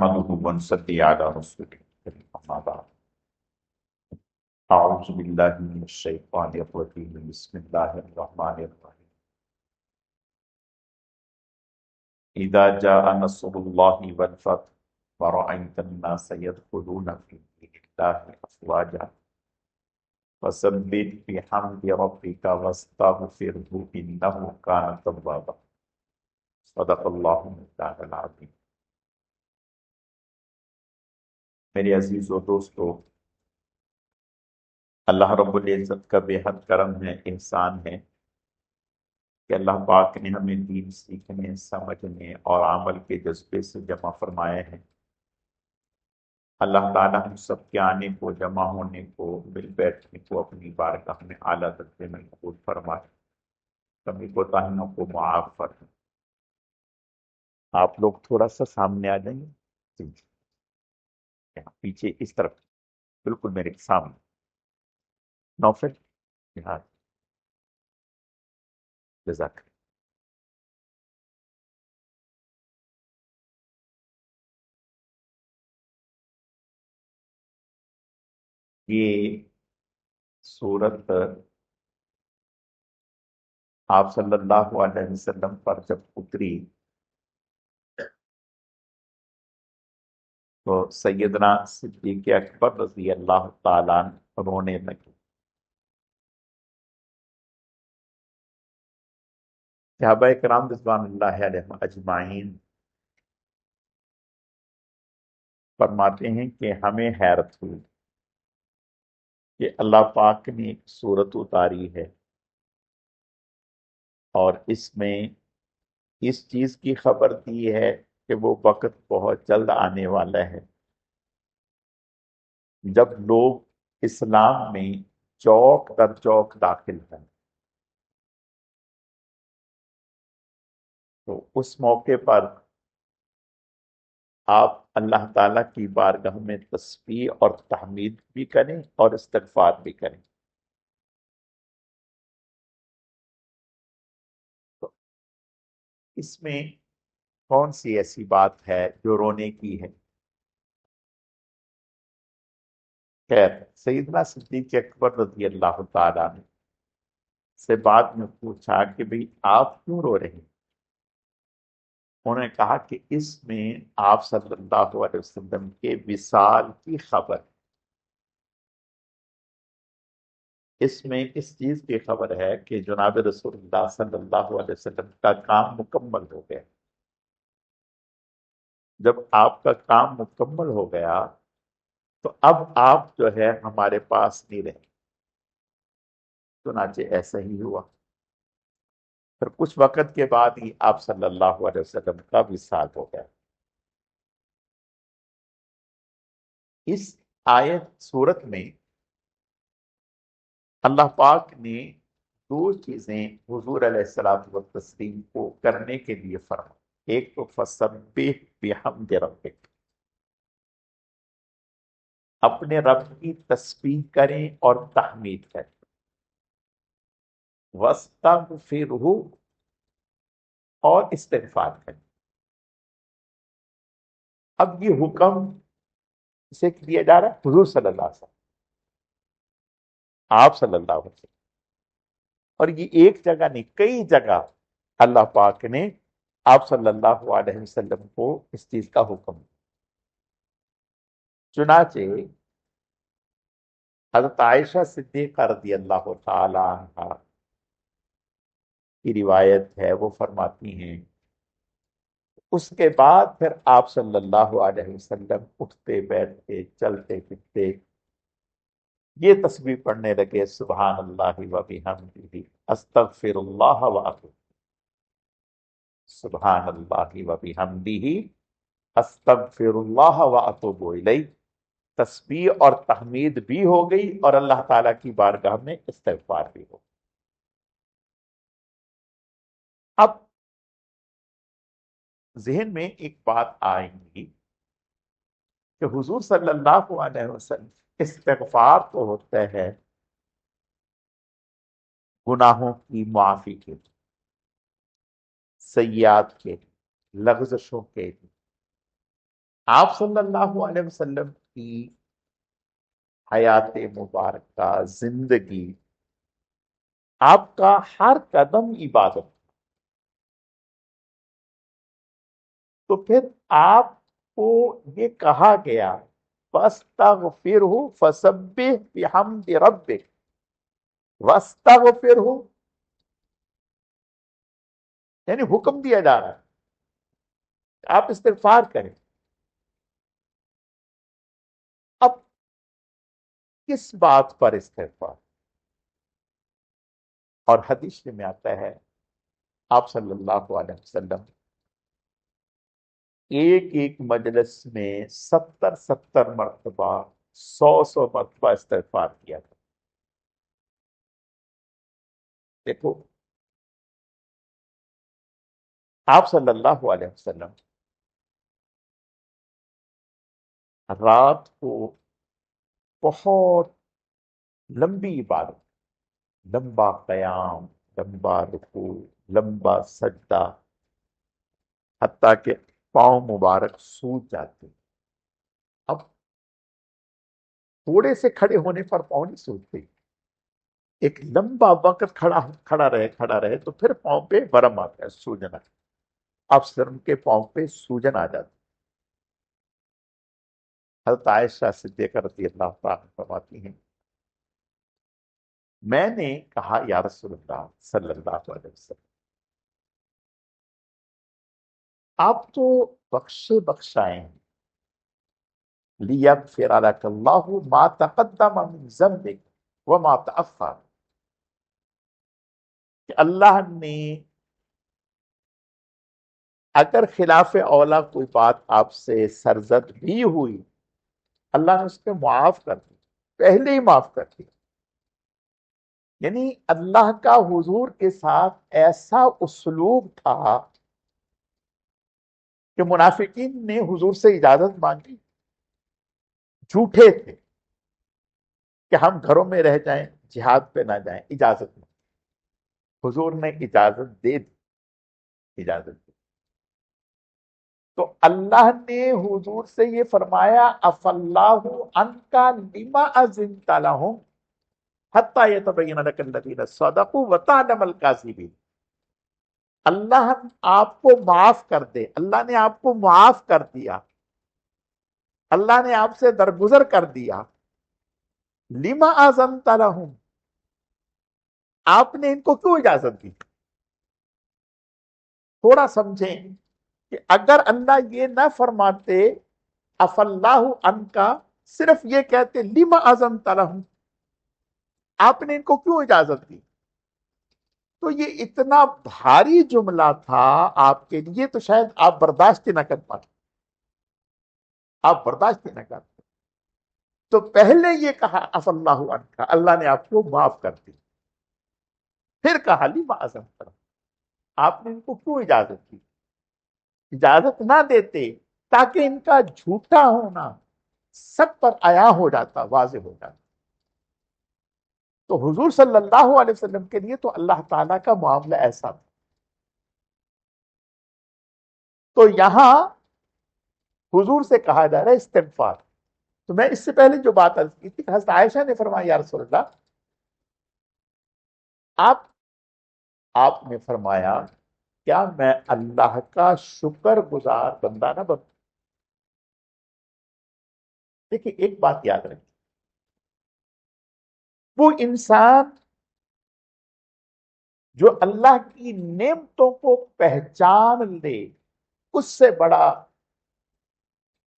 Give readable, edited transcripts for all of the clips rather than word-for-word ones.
نحمده ونصلي على رسوله الكريم أما بعد أعوذ بالله من الشيطان الرجيم بسم الله الرحمن الرحيم إذا جاء نصر الله والفتح ورأيت الناس يدخلون في دين الله أفواجا فسبح بحمد ربك واستغفره إنه كان توابا صدق الله مولانا العظيم۔ میرے عزیز و دوستو، اللہ رب العزت کا بے حد کرم ہے، احسان ہے کہ اللہ پاک نے ہمیں دین سیکھنے، سمجھنے اور عمل کے جذبے سے جمع فرمائے ہیں۔ اللہ تعالیٰ ہم سب کے آنے کو، جمع ہونے کو، مل بیٹھنے کو اپنی بارگاہ میں اعلیٰ درجے میں قبول فرمائے، کمی کوتاہیوں کو معاف فرمائے۔ آپ لوگ تھوڑا سا سامنے آ جائیں گے، یہاں پیچھے اس طرف، بالکل میرے سامنے۔ نوفل، یہاں، جزاک۔ یہ سورت آپ صلی اللہ علیہ وسلم پر جب اتری تو سیدنا صدیق اکبر رضی اللہ تعالیٰ عنہ رونے لگے۔ صحابہ کرام رضوان اللہ علیہم اجمعین فرماتے ہیں کہ ہمیں حیرت ہوئی کہ اللہ پاک نے ایک سورت اتاری ہے اور اس میں اس چیز کی خبر دی ہے کہ وہ وقت بہت جلد آنے والا ہے جب لوگ اسلام میں چوک در چوک داخل ہیں۔ تو اس موقع پر آپ اللہ تعالیٰ کی بارگاہ میں تسبیح اور تحمید بھی کریں اور استغفار بھی کریں۔ تو اس میں کون سی ایسی بات ہے جو رونے کی ہے؟ خیر، سیدنا صدیق اکبر رضی اللہ تعالیٰ نے سے بعد میں پوچھا کہ بھئی آپ کیوں رو رہے ہیں؟ انہوں نے کہا کہ اس میں آپ صلی اللہ علیہ وسلم کے وصال کی خبر، اس میں اس چیز کی خبر ہے کہ جناب رسول اللہ صلی اللہ علیہ وسلم کا کام مکمل ہو گیا۔ جب آپ کا کام مکمل ہو گیا تو اب آپ جو ہے ہمارے پاس نہیں رہے۔ چنانچہ ایسا ہی ہوا، پھر کچھ وقت کے بعد ہی آپ صلی اللہ علیہ وسلم کا وصال ہو گیا۔ اس آیت سورت میں اللہ پاک نے دو چیزیں حضور علیہ الصلوۃ والتسلیم کو کرنے کے لیے فرمایا۔ ایک تو فسبح بحمد ربک، اپنے رب کی تسبیح کریں اور تحمید کریں، واستغفرہ، اور استغفار کریں۔ اب یہ حکم سے دیا جا رہا ہے حضور صلی اللہ علیہ وسلم، آپ صلی اللہ علیہ وسلم، اور یہ ایک جگہ نہیں، کئی جگہ اللہ پاک نے آپ صلی اللہ علیہ وسلم کو اس چیز کا حکم دیا۔ چنانچہ حضرت عائشہ صدیقہ رضی اللہ تعالی عنہا کی روایت ہے، وہ فرماتی ہیں اس کے بعد پھر آپ صلی اللہ علیہ وسلم اٹھتے بیٹھتے چلتے پھرتے یہ تسبیح پڑھنے لگے، سبحان اللہ و بحمدہ استغفر اللہ و اتوب، سبحان اللہ و بحمدہ استغفر اللہ و اتوب الیہ۔ تسبیح اور تحمید بھی ہو گئی اور اللہ تعالیٰ کی بارگاہ میں استغفار بھی ہو گئی۔ اب ذہن میں ایک بات آئیں گی کہ حضور صلی اللہ علیہ وسلم، استغفار تو ہوتا ہے گناہوں کی معافی کے لیے، سیئات کے لیے، لغزشوں کے لیے، آپ صلی اللہ علیہ وسلم کی حیات مبارکہ، زندگی، آپ کا ہر قدم عبادت، تو پھر آپ کو یہ کہا گیا فَاسْتَغْفِرْهُ فَسَبِّحْ بِحَمْدِ رَبِّكَ وَاسْتَغْفِرْهُ، یعنی حکم دیا جا رہا ہے کہ آپ استغفار کریں۔ اب کس بات پر استغفار؟ اور حدیث میں آتا ہے آپ صلی اللہ علیہ وسلم ایک ایک مجلس میں 70 مرتبہ، 100 مرتبہ استغفار کیا تھا۔ دیکھو، آپ صلی اللہ علیہ وسلم رات کو بہت لمبی عبادت، لمبا قیام، لمبا رکوع، لمبا سجدہ، حتیٰ کہ پاؤں مبارک سوج جاتے۔ اب تھوڑے سے کھڑے ہونے پر پاؤں نہیں سوجتے، ایک لمبا وقت کھڑا رہے تو پھر پاؤں پہ ورم آتا ہے، سوجن آتا ہے۔ اب سر ان کے پاؤں پہ سوجن آ جاتی۔ حضرت عائشہ صدیقہ رضی اللہ تعالیٰ فرماتی ہیں، میں نے کہا یا رسول اللہ صلی اللہ علیہ وسلم، آپ تو بخشائیں ہیں، لیغفر لک اللہ ما تقدم من ذنبک وما تأخر، کہ اللہ نے اگر خلاف اولا کوئی بات آپ سے سرزد بھی ہوئی، اللہ نے اس کو معاف کر دی، پہلے ہی معاف کر دی۔ یعنی اللہ کا حضور کے ساتھ ایسا اسلوب تھا کہ منافقین نے حضور سے اجازت مانگی، جھوٹے تھے کہ ہم گھروں میں رہ جائیں، جہاد پہ نہ جائیں، اجازت نہیں۔ حضور نے اجازت دے دی، اجازت دی۔ تو اللہ نے حضور سے یہ فرمایا اف اللہ عنک لما اذنت لهم حتی یتبین لک الذین صدقوا وتعلم الکاذبین، اللہ آپ کو معاف کر دے، اللہ نے آپ کو معاف کر دیا، اللہ نے آپ سے درگزر کر دیا، لما اذنت لهم، آپ نے ان کو کیوں اجازت دی؟ تھوڑا سمجھیں کہ اگر اللہ یہ نہ فرماتے اف اللہ عنکا، صرف یہ کہتے لما اذنت لهم، آپ نے ان کو کیوں اجازت دی، تو یہ اتنا بھاری جملہ تھا آپ کے لیے، تو شاید آپ برداشت نہ کر پاتے، آپ برداشت نہ کرتے۔ تو پہلے یہ کہا اف اللہ عنکا، اللہ نے آپ کو معاف کر دی، پھر کہا لما اذنت لهم، آپ نے ان کو کیوں اجازت دی؟ اجازت نہ دیتے تاکہ ان کا جھوٹا ہونا سب پر عیاں ہو جاتا، واضح ہو جاتا۔ تو حضور صلی اللہ علیہ وسلم کے لیے تو اللہ تعالیٰ کا معاملہ ایسا تھا۔ تو یہاں حضور سے کہا جا رہا ہے استغفار۔ تو میں اس سے پہلے جو بات عرض کی تھی، حضرت عائشہ نے فرمایا یا رسول اللہ، آپ نے فرمایا کیا میں اللہ کا شکر گزار بندہ نہ بنوں؟ دیکھیے ایک بات یاد رکھیں، وہ انسان جو اللہ کی نعمتوں کو پہچان لے، اس سے بڑا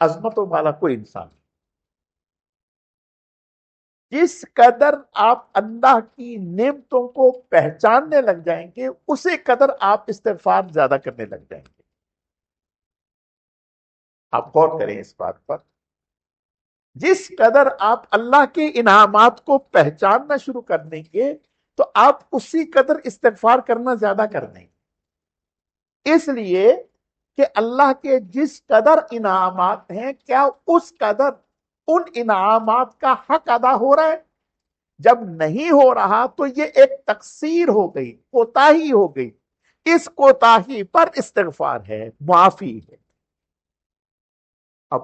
عظمتوں والا کوئی انسان نہیں۔ جس قدر آپ اللہ کی نعمتوں کو پہچاننے لگ جائیں گے، اسی قدر آپ استغفار زیادہ کرنے لگ جائیں گے۔ آپ غور کریں اس بات پر، جس قدر آپ اللہ کے انعامات کو پہچاننا شروع کر دیں گے تو آپ اسی قدر استغفار کرنا زیادہ کر دیں گے۔ اس لیے کہ اللہ کے جس قدر انعامات ہیں، کیا اس قدر ان انعامات کا حق ادا ہو رہا ہے؟ جب نہیں ہو رہا تو یہ ایک تقصیر ہو گئی، کوتاہی ہو گئی، اس کوتاہی پر استغفار ہے، معافی ہے۔ اب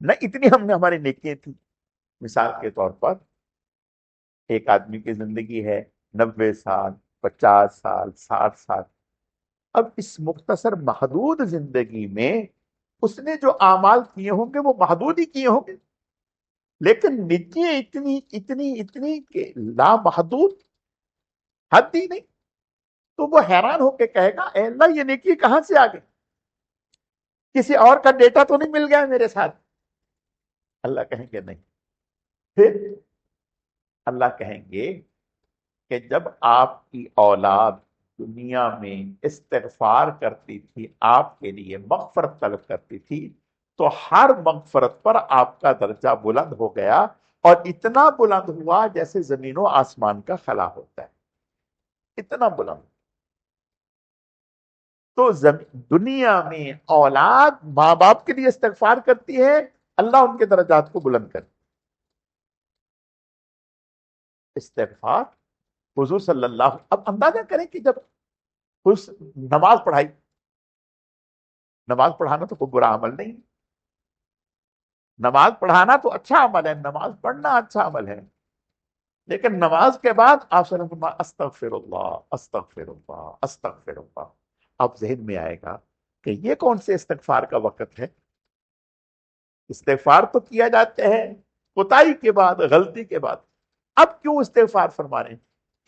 نہ اتنی ہم نے ہماری نیکیاں تھی. مثال کے طور پر ایک آدمی کی زندگی ہے 90 سال، 50 سال، 60 سال. اب اس مختصر محدود زندگی میں اس نے جو اعمال کیے ہوں گے وہ محدود ہی کیے ہوں گے، لیکن نیکیاں اتنی اتنی اتنی کہ لامحدود، حد ہی نہیں. تو وہ حیران ہو کے کہے گا اے اللہ یہ نیکی کہاں سے آ گئی، کسی اور کا ڈیٹا تو نہیں مل گیا میرے ساتھ؟ اللہ کہیں گے نہیں. پھر اللہ کہیں گے کہ جب آپ کی اولاد دنیا میں استغفار کرتی تھی، آپ کے لیے مغفرت طلب کرتی تھی، تو ہر مغفرت پر آپ کا درجہ بلند ہو گیا، اور اتنا بلند ہوا جیسے زمین و آسمان کا خلا ہوتا ہے، اتنا بلند. تو دنیا میں اولاد ماں باپ کے لیے استغفار کرتی ہے، اللہ ان کے درجات کو بلند کرتی. استغفار حضور صلی اللہ، اب اندازہ کریں کہ جب اس نماز پڑھائی، نماز پڑھانا تو کوئی برا عمل نہیں، نماز پڑھانا تو اچھا عمل ہے، نماز پڑھنا اچھا عمل ہے، لیکن نماز کے بعد آپ صلی اللہ علیہ وسلم استغفر اللہ استغفر اللہ استغفر اللہ. اب ذہن میں آئے گا کہ یہ کون سے استغفار کا وقت ہے؟ استغفار تو کیا جاتے ہیں کوتاہی کے بعد، غلطی کے بعد. اب کیوں استغفار فرما رہے ہیں؟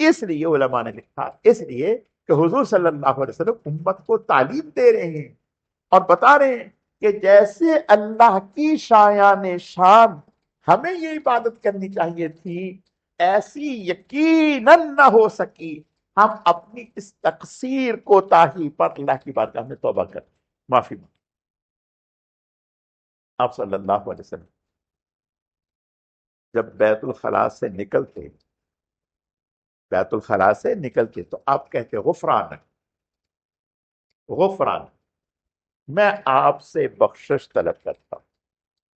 اس لیے علماء نے لکھا، اس لیے کہ حضور صلی اللہ علیہ وسلم امت کو تعلیم دے رہے ہیں اور بتا رہے ہیں کہ جیسے اللہ کی شایان شان ہمیں یہ عبادت کرنی چاہیے تھی، ایسی یقیناً نہ ہو سکی. ہم اپنی اس تقصیر کوتاہی پر اللہ کی بارگاہ میں توبہ کریں، معافی مانگیں. آپ صلی اللہ علیہ وسلم جب بیت الخلاء سے نکلتے، بیت الخلاء سے نکلتے تو آپ کہتے غفران، غفران، میں آپ سے بخشش طلب کرتا ہوں،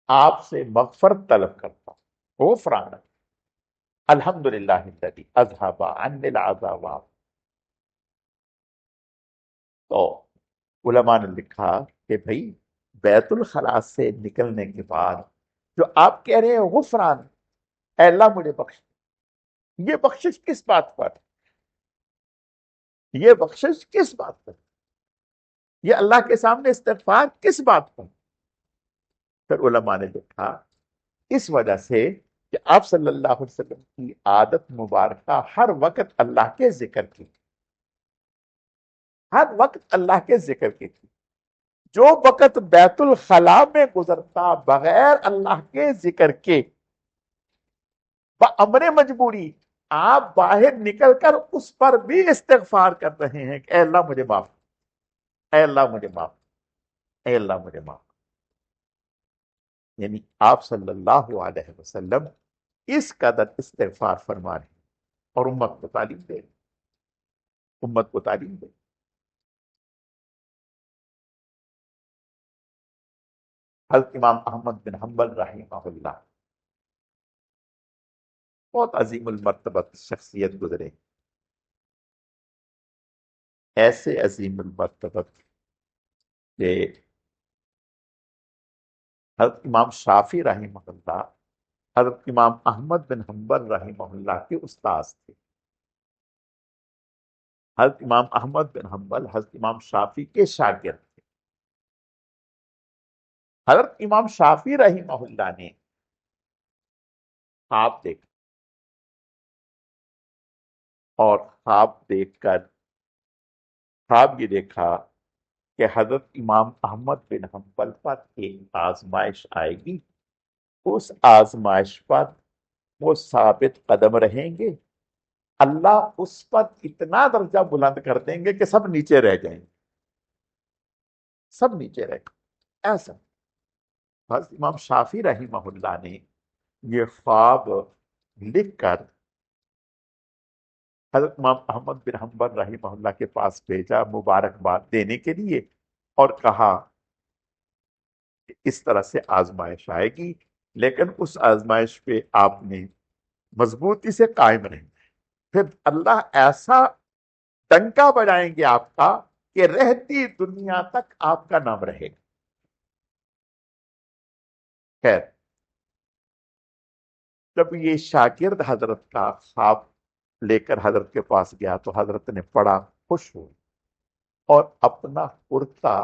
آپ سے مغفرت طلب کرتا ہوں. غفران الحمدللہ الذی اذھب عنی العذاب. تو علماء نے لکھا کہ بھئی بیت الخلاء سے نکلنے کے بعد جو آپ کہہ رہے ہیں غفران، اے اللہ مجھے بخش، یہ بخشش کس بات پر، یہ بخشش کس بات پر، یہ اللہ کے سامنے استغفار کس بات پر؟ پھر علماء نے لکھا اس وجہ سے کہ آپ صلی اللہ علیہ وسلم کی عادت مبارکہ ہر وقت اللہ کے ذکر کی، ہر وقت اللہ کے ذکر کی تھی. جو وقت بیت الخلاء میں گزرتا بغیر اللہ کے ذکر کے، بامر مجبوری آپ باہر نکل کر اس پر بھی استغفار کر رہے ہیں کہ اے اللہ مجھے معاف، اے اللہ مجھے معاف، اے اللہ مجھے معاف. یعنی آپ صلی اللہ علیہ وسلم اس قدر استغفار فرما رہے ہیں اور امت کو تعلیم دے رہے ہیں، امت کو تعلیم دے. حضرت امام احمد بن حنبل رحمہ اللہ بہت عظیم المرتبت شخصیت گزرے، ایسے عظیم المرتبت کہ حضرت امام شافی رحمہ اللہ حضرت امام احمد بن حنبل رحمہ اللہ کے استاذ تھے. حضرت امام احمد بن حنبل حضرت امام شافی کے شاگرد تھے. حضرت امام شافی رحمہ اللہ نے خواب دیکھا، اور خواب دیکھ کر خواب یہ دیکھا کہ حضرت امام احمد بن حنبل پر ایک آزمائش آئے گی، اس آزمائش پر وہ ثابت قدم رہیں گے، اللہ اس پر اتنا درجہ بلند کر دیں گے کہ سب نیچے رہ جائیں گے، سب نیچے رہ جائیں. ایسا حضرت امام شافی رحمہ اللہ نے یہ خواب لکھ کر حضرت امام احمد بن حنبل رحمہ اللہ کے پاس بھیجا مبارکباد دینے کے لیے، اور کہا کہ اس طرح سے آزمائش آئے گی، لیکن اس آزمائش پہ آپ نے مضبوطی سے قائم رہیں. پھر اللہ ایسا ڈنکا بجائیں گے آپ کا کہ رہتی دنیا تک آپ کا نام رہے گا. خیر، جب یہ شاگرد حضرت کا خواب لے کر حضرت کے پاس گیا تو حضرت نے بڑا خوش ہو اور اپنا کرتا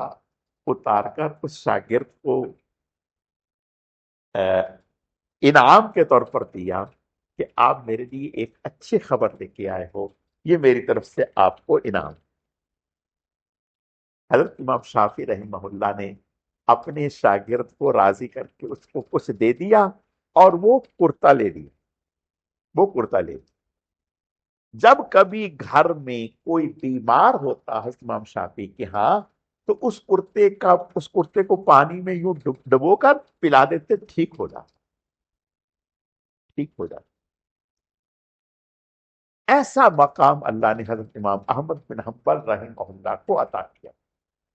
اتار کر اس شاگرد کو انعام کے طور پر دیا کہ آپ میرے لیے ایک اچھی خبر لے کے آئے ہو، یہ میری طرف سے آپ کو انعام۔ حضرت امام شافعی رحمہ اللہ نے اپنے شاگرد کو راضی کر کے اس کو کچھ دے دیا اور وہ کرتا لے لیا، وہ کرتا لے لیا۔ جب کبھی گھر میں کوئی بیمار ہوتا حضرت امام شافعی کے ہاں تو اس کرتے کو پانی میں یوں ڈبو کر پلا دیتے، ٹھیک ہو جاتا، ٹھیک ہو جاتا۔ ایسا مقام اللہ نے حضرت امام احمد بن حنبل رحمہ اللہ کو عطا کیا،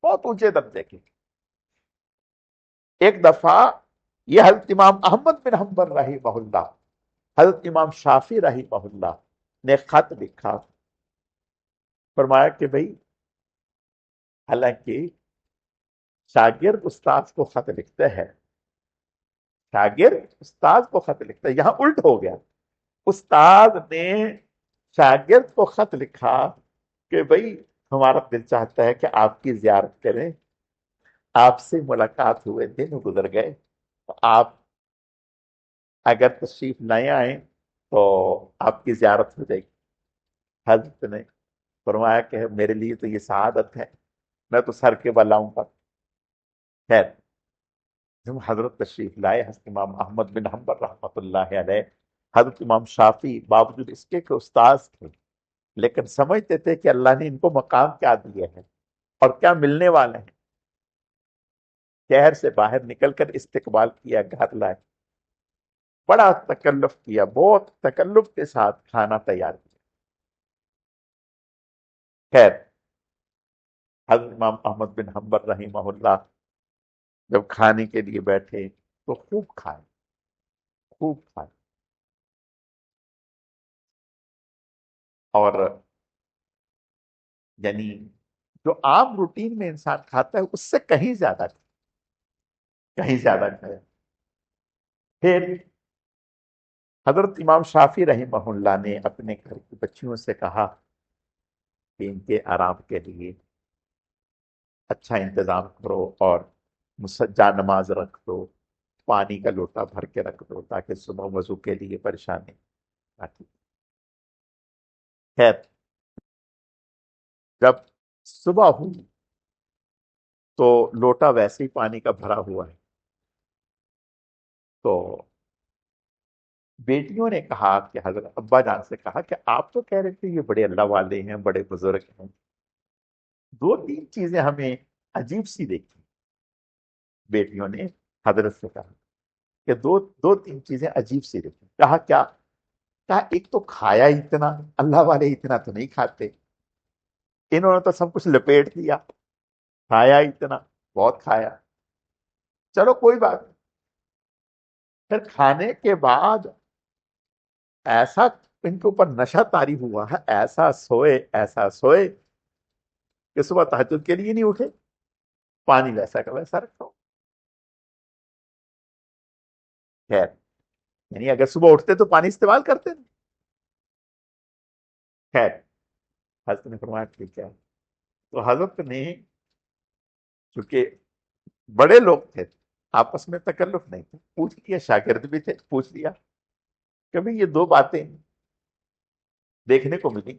بہت اونچے درجے کے۔ ایک دفعہ یہ حضرت امام احمد بن حنبل رحمہ اللہ حضرت امام شافعی رحمہ اللہ نے خط لکھا، فرمایا کہ بھئی حالانکہ شاگرد استاذ کو خط لکھتے ہیں، شاگرد استاذ کو خط لکھتا ہے، یہاں الٹ ہو گیا، استاذ نے شاگرد کو خط لکھا کہ بھئی ہمارا دل چاہتا ہے کہ آپ کی زیارت کریں، آپ سے ملاقات ہوئے دن گزر گئے، تو آپ اگر تشریف نہ آئیں تو آپ کی زیارت ہو جائے گی۔ حضرت نے فرمایا کہ میرے لیے تو یہ سعادت ہے، میں تو سر کے بل آؤں گا۔ خیر، جب حضرت تشریف لائے حضرت امام احمد بن حنبل رحمۃ اللہ علیہ، حضرت امام شافعی باوجود اس کے کہ استاذ تھے لیکن سمجھتے تھے کہ اللہ نے ان کو مقام کیا دیے ہیں اور کیا ملنے والے ہیں، شہر سے باہر نکل کر استقبال کیا، گھر لائے، بڑا تکلف کیا، بہت تکلف کے ساتھ کھانا تیار کیا۔ خیر، حضرت امام احمد بن حنبل رحمہ اللہ جب کھانے کے لیے بیٹھے تو خوب کھائے، خوب کھائے، اور یعنی جو عام روٹین میں انسان کھاتا ہے اس سے کہیں زیادہ، کہیں زیادہ کھایا۔ پھر حضرت امام شافعی رحمہ اللہ نے اپنے گھر کی بچیوں سے کہا کہ ان کے آرام کے لیے اچھا انتظام کرو اور مسجع نماز رکھ دو، پانی کا لوٹا بھر کے رکھ دو تاکہ صبح وضو کے لیے پریشانی نہ کی۔ خیر، جب صبح ہوئی تو لوٹا ویسے ہی پانی کا بھرا ہوا ہے، تو بیٹیوں نے کہا کہ حضرت ابا جان سے کہا کہ آپ تو کہہ رہے تھے یہ بڑے اللہ والے ہیں، بڑے بزرگ ہیں، دو تین چیزیں ہمیں عجیب سی دیکھی۔ بیٹیوں نے حضرت سے کہا کہ دو تین چیزیں عجیب سی دیکھی۔ کہا کیا؟ کہا ایک تو کھایا اتنا، اللہ والے اتنا تو نہیں کھاتے، انہوں نے تو سب کچھ لپیٹ دیا، کھایا اتنا، بہت کھایا، چلو کوئی بات نہیں۔ پھر کھانے کے بعد ایسا ان کے اوپر نشہ طاری ہوا ہے، ایسا سوئے، ایسا سوئے کہ صبح تہجد کے لیے نہیں اٹھے، پانی ویسا کا ویسا رکھا ہو۔ خیر، یعنی اگر صبح اٹھتے تو پانی استعمال کرتے نا۔ خیر، حضرت نے فرمایا ٹھیک ہے، تو حضرت نے چونکہ بڑے لوگ تھے، آپس میں تکلف نہیں تھا، پوچھ لیا، شاگرد بھی تھے، پوچھ لیا، کبھی یہ دو باتیں دیکھنے کو ملی۔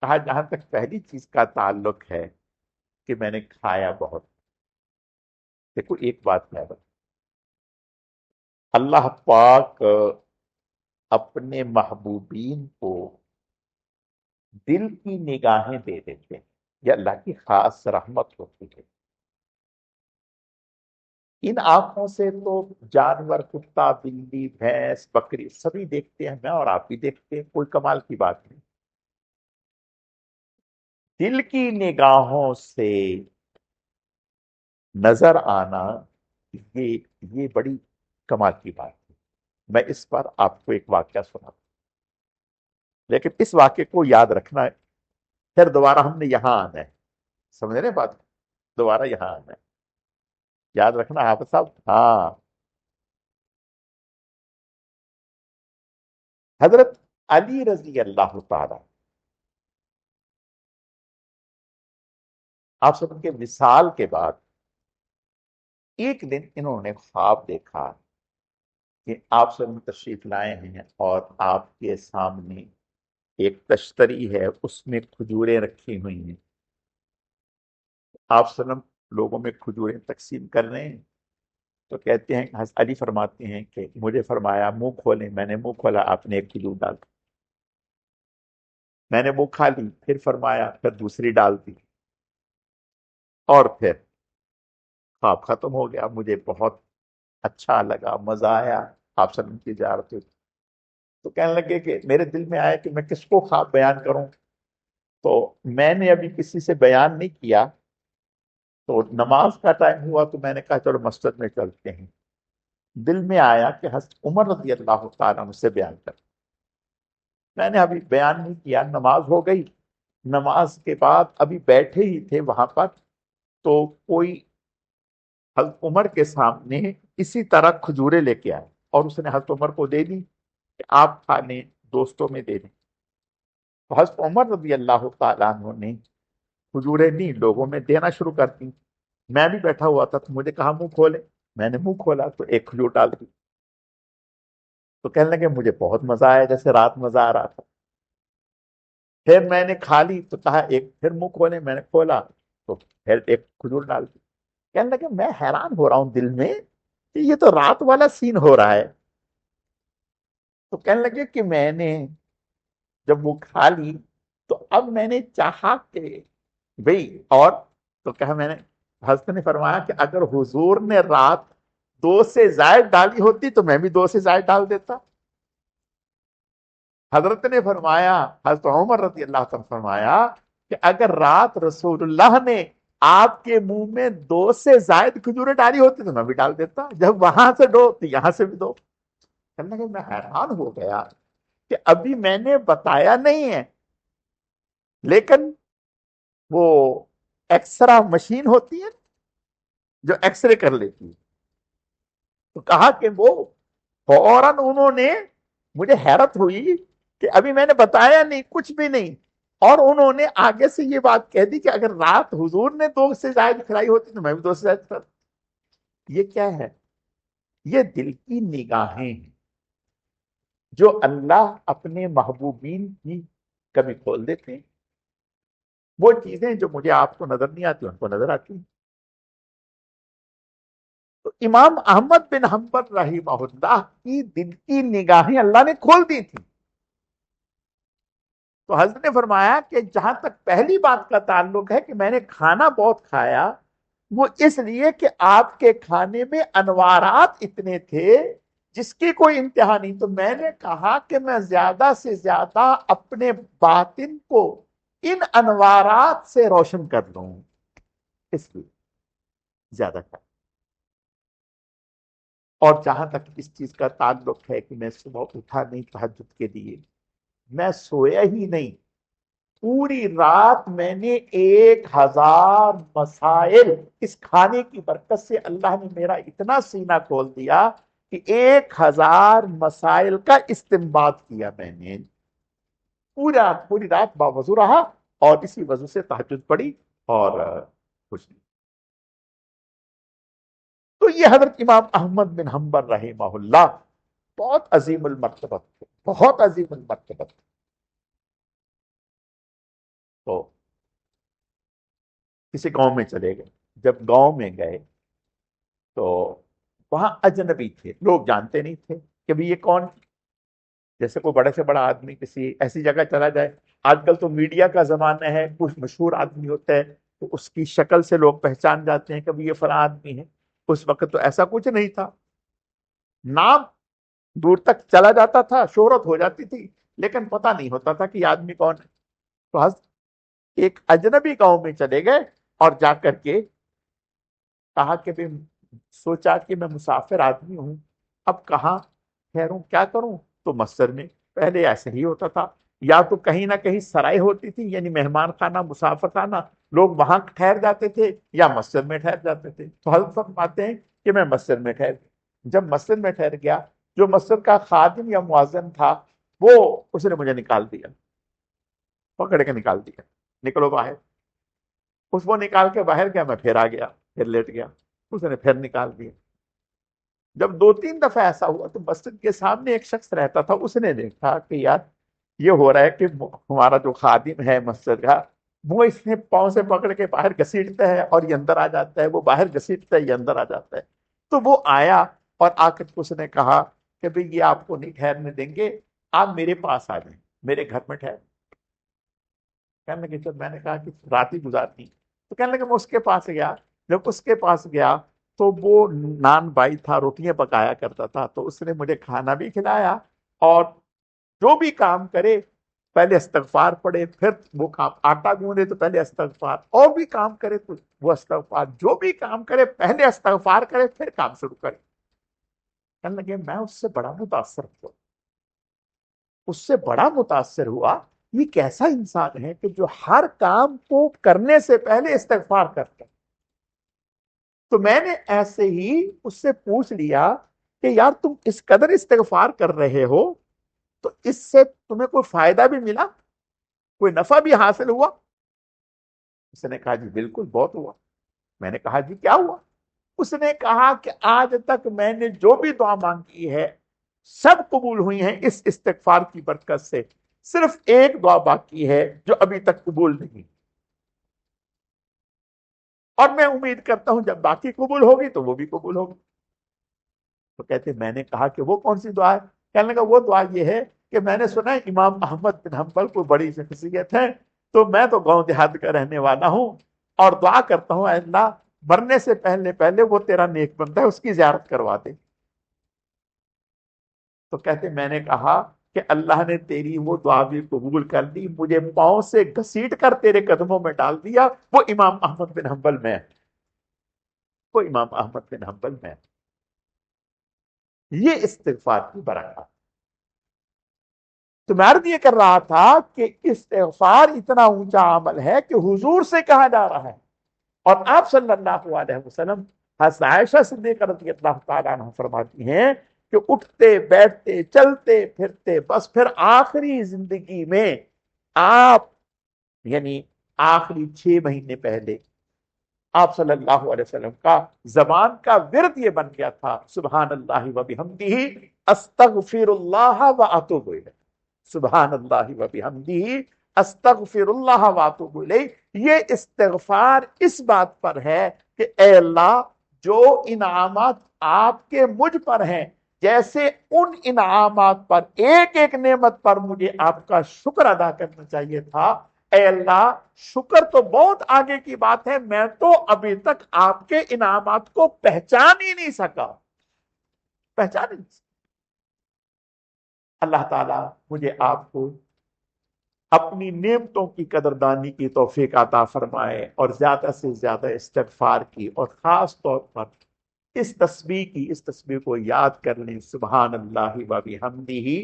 کہا جہاں تک پہلی چیز کا تعلق ہے کہ میں نے کھایا بہت، دیکھو ایک بات ہے، اللہ پاک اپنے محبوبین کو دل کی نگاہیں دے دیتے ہیں، یہ اللہ کی خاص رحمت ہوتی ہے۔ ان آنکھوں سے تو جانور، کتا، بلی، بھینس، بکری سبھی دیکھتے ہیں، میں اور آپ بھی دیکھتے ہیں، کوئی کمال کی بات نہیں۔ دل کی نگاہوں سے نظر آنا، یہ بڑی کمال کی بات ہے۔ میں اس پر آپ کو ایک واقعہ سنا، لیکن اس واقعے کو یاد رکھنا ہے، پھر دوبارہ ہم نے یہاں آنا ہے، سمجھ رہے بات، دوبارہ یہاں آنا ہے۔ یاد رکھنا حافظ صاحب. ہاں. حضرت علی رضی اللہ تعالی، آپ سب کے وصال کے بعد ایک دن انہوں نے خواب دیکھا کہ آپ سب تشریف لائے ہیں اور آپ کے سامنے ایک تشتری ہے، اس میں کھجوریں رکھی ہوئی ہیں. آپ سلم لوگوں میں کھجوریں تقسیم کر رہے ہیں. تو کہتے ہیں، حضرت علی فرماتے ہیں کہ مجھے فرمایا منہ کھولیں، میں نے منہ کھولا، آپ نے ایک کھجور ڈال دی. میں نے منہ کھا لی، پھر فرمایا پھر دوسری ڈال دی، اور پھر خواب ختم ہو گیا. مجھے بہت اچھا لگا، مزہ آیا آپ سلم کی زیارت ہوئی. تو کہنے لگے کہ میرے دل میں آیا کہ میں کس کو خواب بیان کروں. تو میں نے ابھی کسی سے بیان نہیں کیا. تو نماز کا ٹائم ہوا تو میں نے کہا چلو مسجد میں چلتے ہیں. دل میں آیا کہ حضرت عمر رضی اللہ تعالیٰ عنہ سے بیان کر. میں نے ابھی بیان نہیں کیا، نماز ہو گئی. نماز کے بعد ابھی بیٹھے ہی تھے وہاں پر، تو کوئی حضرت عمر کے سامنے اسی طرح کھجورے لے کے آئے اور اس نے حضرت عمر کو دے دی کہ آپ کھا لیں، دوستوں میں دے دیں. تو حضرت عمر رضی اللہ تعالیٰ عنہ نے کھجوریں نہیں لوگوں میں دینا شروع کر دی. میں بھی بیٹھا ہوا تھا تو مجھے کہا منہ کھولے. میں نے منہ کھولا تو ایک کھجور ڈال دی. تو کہنے لگے مجھے بہت مزہ آیا، جیسے رات مزہ آ رہا تھا. پھر میں نے کھا لی تو کہا ایک پھر منہ کھولے. میں نے کھولا تو پھر ایک کھجور ڈال دی. کہنے لگے میں حیران ہو رہا ہوں دل میں کہ یہ تو رات والا سین ہو رہا ہے. تو کہنے لگے کہ میں نے جب وہ کھا لی تو اب میں نے چاہا کہ بھئی اور، تو کہا میں نے، حضرت نے فرمایا کہ اگر حضور نے رات 2 سے زائد ڈالی ہوتی تو میں بھی 2 سے زائد ڈال دیتا. حضرت نے فرمایا، حضرت عمر رضی اللہ عنہ فرمایا کہ اگر رات رسول اللہ نے آپ کے منہ میں 2 سے زائد کھجوریں ڈالی ہوتی تو میں بھی ڈال دیتا. جب وہاں سے 2 تو یہاں سے بھی 2. کہنے لگے میں حیران ہو گیا کہ ابھی میں نے بتایا نہیں ہے، لیکن وہ ایکسرا مشین ہوتی ہے جو ایکس رے کر لیتی ہے، تو کہا کہ وہ فوراً انہوں نے، مجھے حیرت ہوئی کہ ابھی میں نے بتایا نہیں، کچھ بھی نہیں، اور انہوں نے آگے سے یہ بات کہہ دی کہ اگر رات حضور نے 2 سے زائد کھلائی ہوتی تو میں بھی 2 سے زائد کھلاتا. یہ کیا ہے؟ یہ دل کی نگاہیں ہیں جو اللہ اپنے محبوبین کی کمی کھول دیتے ہیں. وہ چیزیں جو مجھے آپ کو نظر نہیں آتی ان کو نظر آتی ہیں. تو امام احمد بن حنبل رحمہ اللہ کی دل کی نگاہیں اللہ نے کھول دی تھی. تو حضرت نے فرمایا کہ جہاں تک پہلی بات کا تعلق ہے کہ میں نے کھانا بہت کھایا، وہ اس لیے کہ آپ کے کھانے میں انوارات اتنے تھے جس کی کوئی انتہا نہیں. تو میں نے کہا کہ میں زیادہ سے زیادہ اپنے باطن کو ان انوارات سے روشن کر لوں، اس لیے زیادہ کھایا. اور جہاں تک اس چیز کا تعلق ہے کہ میں صبح اٹھا نہیں تہجد کے لیے، میں سویا ہی نہیں، پوری رات میں نے 1000 مسائل اس کھانے کی برکت سے اللہ نے میرا اتنا سینہ کھول دیا کہ 1000 مسائل کا استنباط کیا میں نے. پوری رات باوضو رہا اور اسی وضو سے تہجد پڑھی اور کچھ نہیں. تو یہ حضرت امام احمد بن حنبل رحمہ اللہ بہت عظیم المرتبت تھے، بہت عظیم المرتبت تھے. تو کسی گاؤں میں چلے گئے. جب گاؤں میں گئے تو وہاں اجنبی تھے، لوگ جانتے نہیں تھے کہ بھی یہ کون. جیسے کوئی بڑے سے بڑا آدمی کسی ایسی جگہ چلا جائے، آج کل تو میڈیا کا زمانہ ہے، کچھ مشہور آدمی ہوتا ہے تو اس کی شکل سے لوگ پہچان جاتے ہیں کہ بھی یہ فلاں آدمی ہے. اس وقت تو ایسا کچھ نہیں تھا، نام دور تک چلا جاتا تھا، شہرت ہو جاتی تھی، لیکن پتہ نہیں ہوتا تھا کہ یہ آدمی کون ہے. تو ایک اجنبی گاؤں میں چلے گئے اور جا کر کے کہا کہ بھی سوچا کہ میں مسافر آدمی ہوں، اب کہاں ٹھہروں، کیا کروں. تو مسجد میں پہلے ایسے ہی ہوتا تھا، یا تو کہیں نہ کہیں سرائے ہوتی تھی، یعنی مہمان خانہ، مسافر خانہ، لوگ وہاں ٹھہر جاتے تھے یا مسجد میں ٹھہر جاتے تھے. تو حضرت فرماتے ہیں کہ میں مسجد میں ٹھہر گیا. جب مسجد میں ٹھہر گیا، جو مسجد کا خادم یا مؤذن تھا وہ اس نے مجھے نکال دیا، پکڑ کے نکال دیا، نکلو باہر. وہ نکال کے باہر گیا، میں پھر آ گیا، پھر لیٹ گیا، اس نے پھر نکال دیا. جب 2 3 دفعہ ایسا ہوا تو مسجد کے سامنے ایک شخص رہتا تھا، اس نے دیکھا کہ یار یہ ہو رہا ہے کہ ہمارا جو خادم ہے مسجد کا، وہ اس نے پاؤں سے پکڑ کے باہر گھسیٹتا ہے اور یہ اندر آ جاتا ہے، وہ باہر گھسیٹتا ہے یہ اندر آ جاتا ہے. تو وہ آیا اور آ کر اس نے کہا کہ بھئی یہ آپ کو نہیں ٹھہرنے دیں گے، آپ میرے پاس آ جائیں، میرے گھر میں ٹھہر. کہنے لگے جب میں نے کہا کہ رات ہی گزارنی، تو کہنے لگے میں اس کے پاس گیا. جب اس کے پاس گیا تو وہ نان بھائی تھا، روٹیاں پکایا کرتا تھا، تو اس نے مجھے کھانا بھی کھلایا اور جو بھی کام کرے پہلے استغفار پڑھے، پھر وہ کام آٹا گوندے تو پہلے استغفار، اور بھی کام کرے تو وہ استغفار، جو بھی کام کرے پہلے استغفار کرے پھر کام شروع کرے. کہنے لگے میں اس سے بڑا متاثر ہوا، اس سے بڑا متاثر ہوا. یہ کیسا انسان ہے کہ جو ہر کام کو کرنے سے پہلے استغفار کرتا ہے. تو میں نے ایسے ہی اس سے پوچھ لیا کہ یار تم اس قدر استغفار کر رہے ہو تو اس سے تمہیں کوئی فائدہ بھی ملا، کوئی نفع بھی حاصل ہوا؟ اس نے کہا جی بالکل بہت ہوا. میں نے کہا جی کیا ہوا؟ اس نے کہا کہ آج تک میں نے جو بھی دعا مانگی ہے سب قبول ہوئی ہیں اس استغفار کی برکت سے، صرف ایک دعا باقی ہے جو ابھی تک قبول نہیں، اور میں امید کرتا ہوں جب باقی قبول ہوگی تو وہ بھی قبول ہوگی. تو کہتے میں نے کہا کہ وہ کون سی دعا ہے؟ کہنے لگا وہ دعا یہ ہے کہ میں نے سنا ہے امام احمد بن حنبل کو بڑی شخصیت ہے، تو میں تو گاؤں دیہات کا رہنے والا ہوں اور دعا کرتا ہوں اے اللہ مرنے سے پہلے پہلے وہ تیرا نیک بندہ ہے اس کی زیارت کروا دے. تو کہتے میں نے کہا کہ اللہ نے تیری وہ دعا بھی قبول کر لی، مجھے پاؤں سے گھسیٹ کر تیرے قدموں میں ڈال دیا. وہ امام احمد بن حنبل میں، وہ امام احمد بن حنبل میں. یہ استغفار کی برکات. تو میں عرض یہ کر رہا تھا کہ استغفار اتنا اونچا عمل ہے کہ حضور سے کہا جا رہا ہے، اور آپ صلی اللہ علیہ وسلم حضرت عائشہ صدیقہ رضی اللہ تعالیٰ عنہ فرماتی ہیں کہ اٹھتے بیٹھتے چلتے پھرتے بس پھر آخری زندگی میں آپ، یعنی آخری 6 مہینے پہلے آپ صلی اللہ علیہ وسلم کا زبان کا ورد یہ بن گیا تھا سبحان اللہ و بحمدہ استغفر اللہ و اتوب الیہ، سبحان اللہ و بحمدہ استغفر اللہ و اتوب الیہ. یہ استغفار اس بات پر ہے کہ اے اللہ جو انعامات آپ کے مجھ پر ہیں، جیسے ان انعامات پر ایک ایک نعمت پر مجھے آپ کا شکر ادا کرنا چاہیے تھا، اے اللہ شکر تو بہت آگے کی بات ہے، میں تو ابھی تک آپ کے انعامات کو پہچان ہی نہیں سکا، پہچان ہی نہیں سکا. اللہ تعالیٰ مجھے آپ کو اپنی نعمتوں کی قدردانی کی توفیق عطا فرمائے اور زیادہ سے زیادہ استغفار کی، اور خاص طور پر اس تسبیح کو یاد کر لیں، سبحان اللہ و بحمدہ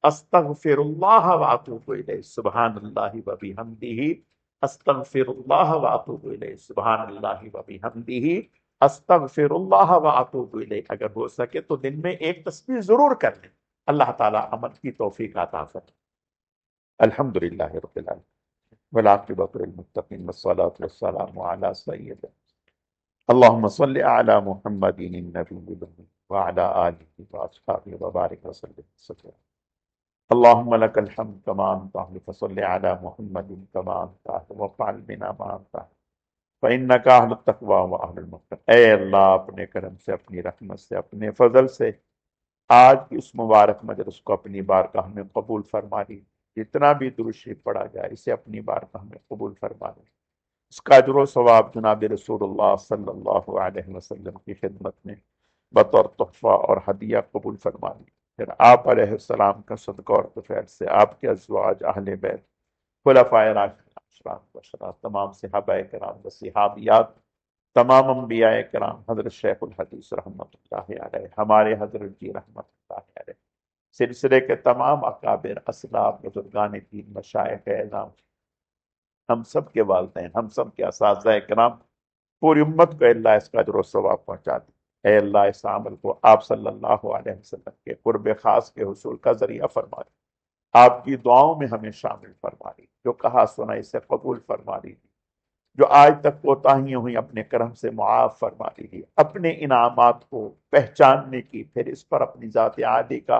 استغفر اللہ و اتوب الیہ، سبحان اللہ و بحمدہ استغفر اللہ و اتوب الیہ، سبحان اللہ و بحمدہ استغفر اللہ و اتوب الیہ. اگر ہو سکے تو دن میں ایک تسبیح ضرور کر لیں. اللہ تعالیٰ عمل کی توفیق عطا فرمائے. الحمد للہ رب العالمین والعاقبۃ للمتقین والصلاۃ والسلام علی سیدنا اللهم صل على محمد النبي الأمي وعلى آله وأصحابه وبارك وسلم. اللهم لك الحمد كما أنت أهل، فصل على محمد كما أنت أهل وفعل بنا ما أنت أهل فإنك أهل التقوى وأهل المغفرة. اے اللہ اپنے کرم سے، اپنی رحمت سے، اپنے فضل سے آج کی اس مبارک مجلس کو اپنی بارگاہ میں قبول فرما لی. جتنا بھی درود شریف پڑھا جائے اسے اپنی بارگاہ میں قبول فرما لی. اس کا اجر و ثواب جناب رسول اللہ صلی اللہ علیہ وسلم کی خدمت میں بطور تحفہ اور ہدیہ قبول فرما لی. پھر آپ علیہ السلام کا صدقہ اور طفیل سے آپ کے ازواج، اہل بیت، خلفائے راشدین، اشراف بشرات، تمام صحابہ کرام و صحابیات، تمام انبیاء کرام، حضرت شیخ الحدیث رحمۃ اللہ علیہ، ہمارے حضرت جی رحمۃ اللہ علیہ، سلسلے کے تمام اکابر، اسلاف، بزرگان دین، مشائخ اعظام، ہم سب کے والدین، ہم سب کے اساتذہ کرام، پوری امت کو اللہ اس کا اجر و ثواب پہنچا دے۔ اے اللہ اس عمل کو آپ صلی اللہ علیہ وسلم کے قرب خاص کے حصول کا ذریعہ فرما دے، آپ کی دعاؤں میں ہمیں شامل فرما دی، جو کہا سنا اسے قبول فرما دی، جو آج تک کوتاہیاں ہوئی اپنے کرم سے معاف فرما دی، اپنے انعامات کو پہچاننے کی، پھر اس پر اپنی ذات عالی کا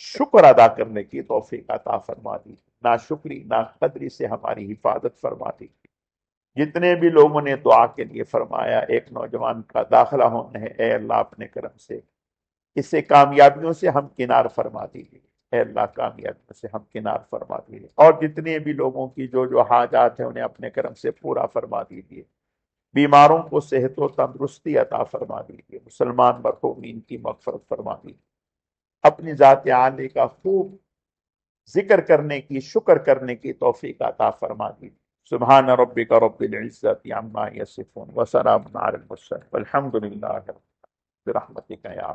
شکر ادا کرنے کی توفیق عطا فرما دی، نا شکری نا قدری سے ہماری حفاظت فرما دی۔ جتنے بھی لوگوں نے دعا کے لیے فرمایا، ایک نوجوان کا داخلہ ہونا ہے، اے اللہ اپنے کرم سے اسے کامیابیوں سے ہم کنار فرما دیجیے، اے اللہ کامیابیوں سے ہم کنار فرما دیجیے، اور جتنے بھی لوگوں کی جو حاجات ہیں انہیں اپنے کرم سے پورا فرما دیجیے، بیماروں کو صحت و تندرستی عطا فرما دیجیے، مسلمان مرحومین کی مغفرت فرما دیجیے، اپنی ذات عالی کا خوب ذکر کرنے کی، شکر کرنے کی توفیق عطا فرما دیجیے۔ سبحان ربک رب العزت عما یصفون وسلام علی المرسلین والحمد للہ برحمتک یا